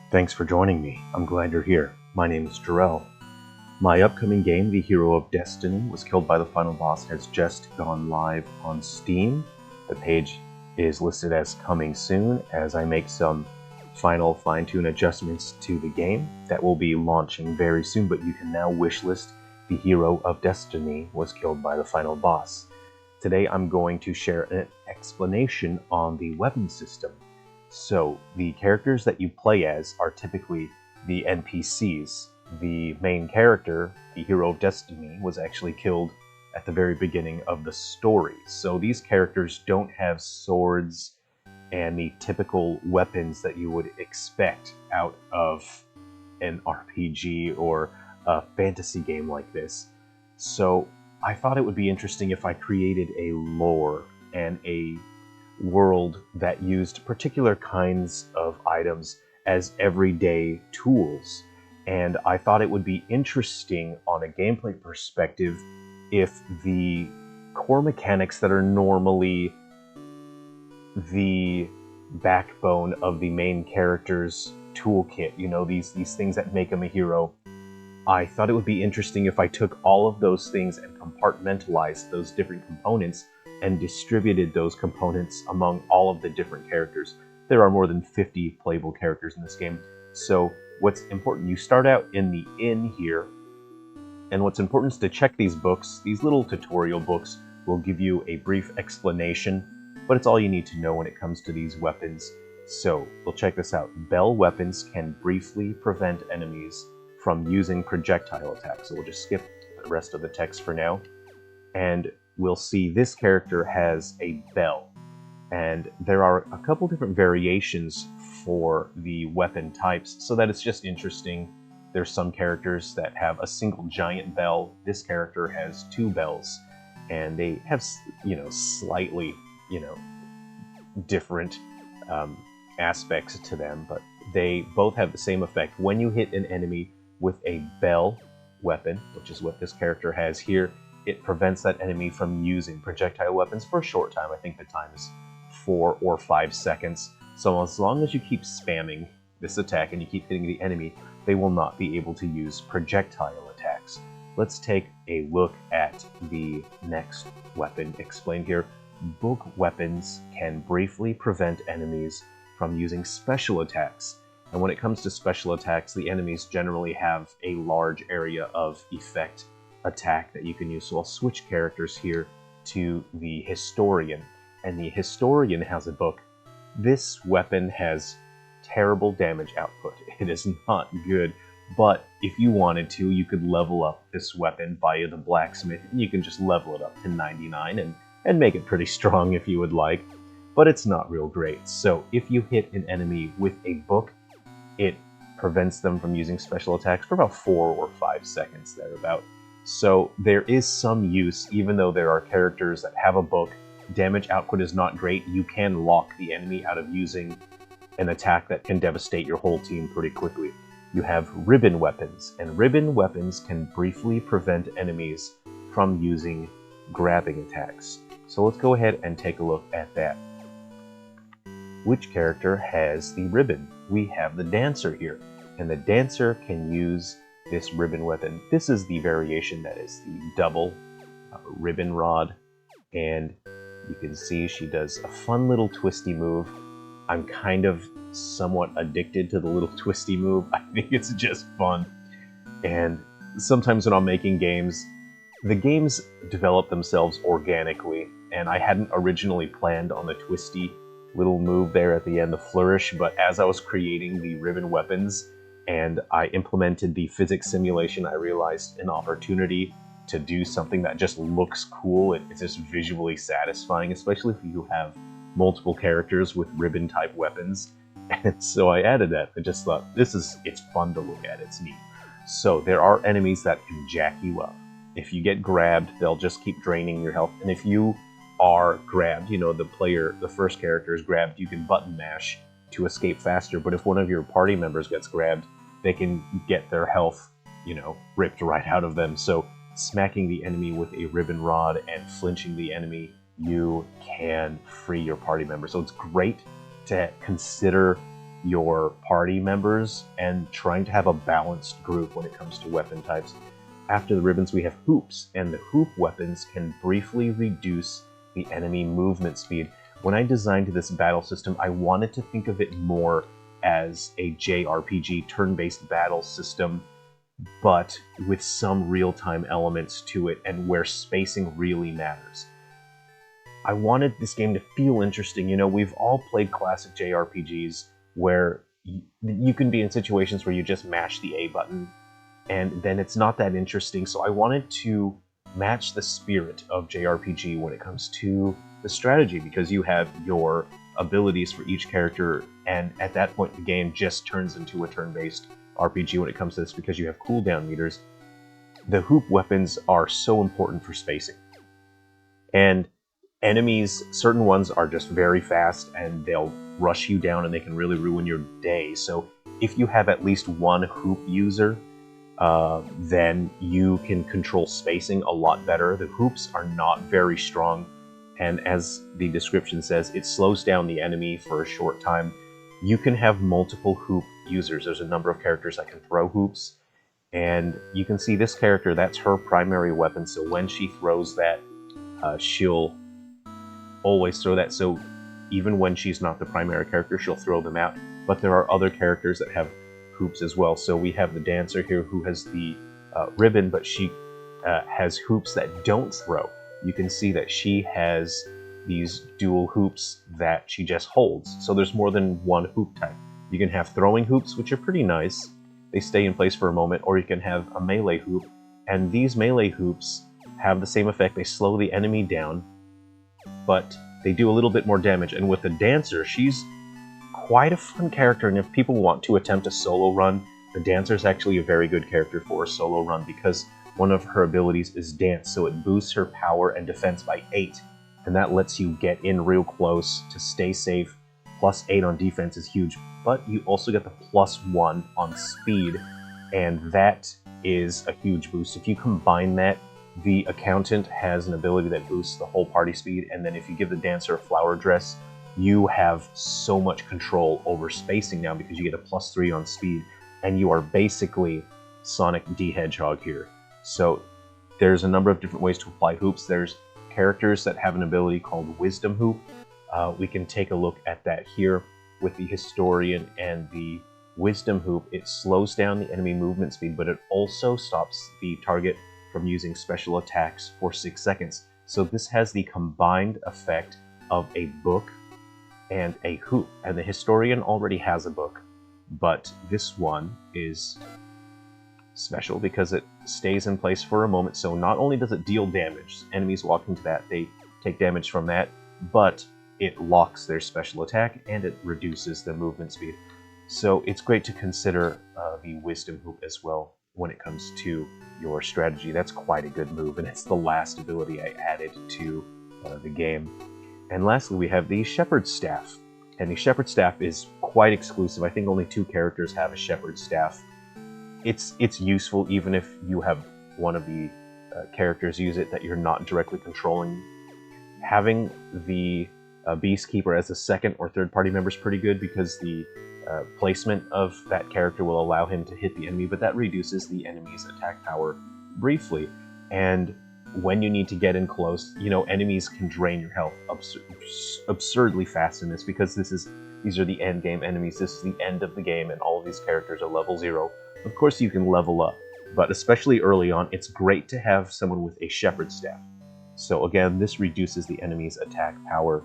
Thanks for joining me. I'm glad you're here. My name is Jarrell. My upcoming game, The Hero of Destiny, Was Killed by the Final Boss, has just gone live on Steam. The page is listed as coming soon as I make some final fine-tune adjustments to the game that will be launching very soon, but you can now wishlist The Hero of Destiny Was Killed by the Final Boss. Today I'm going to share an explanation on the weapon system. So the characters that you play as are typically the NPCs. The main character, the Hero of Destiny, was actually killed at the very beginning of the story. So these characters don't have swords and the typical weapons that you would expect out of an RPG or a fantasy game like this. So I thought it would be interesting if I created a lore and a world that used particular kinds of items as everyday tools. And I thought it would be interesting on a gameplay perspective if the core mechanics that are normally the backbone of the main character's toolkit, these things that make him a hero, I thought it would be interesting if I took all of those things and compartmentalized those different components and distributed those components among all of the different characters. There are more than 50 playable characters in this game. So what's important, you start out in the inn here, and what's important is to check these books. These little tutorial books will give you a brief explanation, but it's all you need to know when it comes to these weapons. So we'll check this out. Bell weapons can briefly prevent enemies from using projectile attacks. So we'll just skip the rest of the text for now. And we'll see this character has a bell. And there are a couple different variations for the weapon types, so that it's just interesting. There's some characters that have a single giant bell. This character has two bells, and they have, slightly, different aspects to them, but they both have the same effect. When you hit an enemy with a bell weapon, which is what this character has here, it prevents that enemy from using projectile weapons for a short time. I think the time is 4 or 5 seconds. So as long as you keep spamming this attack and you keep hitting the enemy, they will not be able to use projectile attacks. Let's take a look at the next weapon explained here. Book weapons can briefly prevent enemies from using special attacks. And when it comes to special attacks, the enemies generally have a large area of effect attack that you can use. So I'll switch characters here to the Historian. And the Historian has a book. This weapon has terrible damage output. It is not good, but if you wanted to, you could level up this weapon via the blacksmith, and you can just level it up to 99 and make it pretty strong if you would like, but it's not real great. So if you hit an enemy with a book, it prevents them from using special attacks for about 4 or 5 seconds thereabout. So there is some use, even though there are characters that have a book. Damage output is not great. You can lock the enemy out of using an attack that can devastate your whole team pretty quickly. You have ribbon weapons, and ribbon weapons can briefly prevent enemies from using grabbing attacks. So let's go ahead and take a look at that. Which character has the ribbon? We have the Dancer here, and the Dancer can use this ribbon weapon. This is the variation that is the double ribbon rod, and you can see she does a fun little twisty move. I'm kind of somewhat addicted to the little twisty move. I think it's just fun. And sometimes when I'm making games, the games develop themselves organically, and I hadn't originally planned on the twisty little move there at the end, the flourish, but as I was creating the ribbon weapons and I implemented the physics simulation, I realized an opportunity to do something that just looks cool. It's just visually satisfying, especially if you have multiple characters with ribbon type weapons. And so I added that. I just thought, it's fun to look at, it's neat. So there are enemies that can jack you up. If you get grabbed, they'll just keep draining your health. And if you are grabbed, the first character is grabbed, you can button mash to escape faster. But if one of your party members gets grabbed, they can get their health, ripped right out of them. So smacking the enemy with a ribbon rod and flinching the enemy, you can free your party member. So it's great to consider your party members and trying to have a balanced group when it comes to weapon types. After the ribbons, we have hoops, and the hoop weapons can briefly reduce the enemy movement speed. When I designed this battle system, I wanted to think of it more as a JRPG turn-based battle system, but with some real-time elements to it and where spacing really matters. I wanted this game to feel interesting. You know, we've all played classic JRPGs where you can be in situations where you just mash the A button and then it's not that interesting. So I wanted to match the spirit of JRPG when it comes to the strategy, because you have your abilities for each character, and at that point the game just turns into a turn-based RPG when it comes to this because you have cooldown meters. The hoop weapons are so important for spacing. And enemies, certain ones are just very fast and they'll rush you down and they can really ruin your day. So if you have at least one hoop user, then you can control spacing a lot better. The hoops are not very strong, and as the description says, it slows down the enemy for a short time. You can have multiple hoop users. There's a number of characters that can throw hoops, and you can see this character, that's her primary weapon, so when she throws that, she'll always throw that. So even when she's not the primary character, she'll throw them out. But there are other characters that have hoops as well. So we have the dancer here who has the ribbon, but she has hoops that don't throw. You can see that she has these dual hoops that she just holds. So there's more than one hoop type. You can have throwing hoops, which are pretty nice. They stay in place for a moment, or you can have a melee hoop. And these melee hoops have the same effect. They slow the enemy down, but they do a little bit more damage. And with the dancer, she's quite a fun character, and if people want to attempt a solo run, the dancer is actually a very good character for a solo run because one of her abilities is dance, so it boosts her power and defense by 8, and that lets you get in real close to stay safe. Plus 8 on defense is huge, but you also get the +1 on speed, and that is a huge boost. If you combine that, the accountant has an ability that boosts the whole party speed, and then if you give the dancer a flower dress, you have so much control over spacing now because you get a +3 on speed, and you are basically Sonic the Hedgehog here. So there's a number of different ways to apply hoops. There's characters that have an ability called Wisdom Hoop. We can take a look at that here with the Historian and the Wisdom Hoop. It slows down the enemy movement speed, but it also stops the target from using special attacks for 6 seconds. So this has the combined effect of a book and a hoop, and the Historian already has a book, but this one is special because it stays in place for a moment. So not only does it deal damage, enemies walk into that, they take damage from that, but it locks their special attack and it reduces the movement speed. So it's great to consider the Wisdom Hoop as well when it comes to your strategy. That's quite a good move, and it's the last ability I added to the game. And lastly, we have the Shepherd's Staff. And the Shepherd's Staff is quite exclusive. I think only 2 characters have a Shepherd's Staff. It's useful even if you have one of the characters use it that you're not directly controlling. Having the Beastkeeper as a second or third party member is pretty good because the placement of that character will allow him to hit the enemy, but that reduces the enemy's attack power briefly. And when you need to get in close, you know, enemies can drain your health absurdly fast in this because these are the end game enemies. This is the end of the game, and all of these characters are level 0. Of course, you can level up, but especially early on, it's great to have someone with a Shepherd's Staff. So again, this reduces the enemy's attack power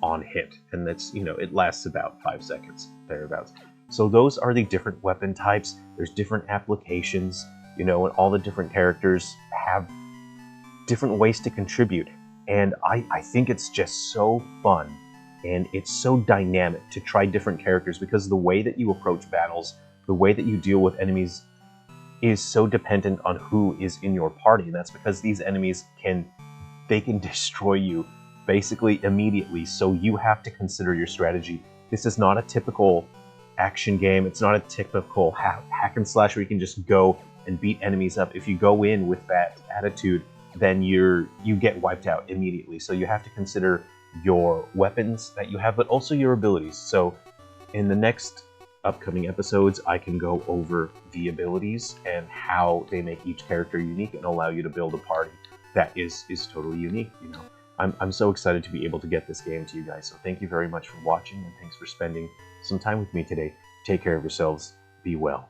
on hit, and that's, you know, it lasts about 5 seconds, thereabouts. So those are the different weapon types. There's different applications, you know, and all the different characters have different ways to contribute. And I think it's just so fun, and it's so dynamic to try different characters because the way that you approach battles, the way that you deal with enemies is so dependent on who is in your party. And that's because these enemies can destroy you basically immediately, so you have to consider your strategy. This is not a typical action game. It's not a typical hack and slash where you can just go and beat enemies up. If you go in with that attitude, then you get wiped out immediately. So you have to consider your weapons that you have, but also your abilities. So In the next upcoming episodes, I can go over the abilities and how they make each character unique and allow you to build a party that is totally unique. You know, I'm so excited to be able to get this game to you guys. So thank you very much for watching, and thanks for spending some time with me today. Take care of yourselves. Be well.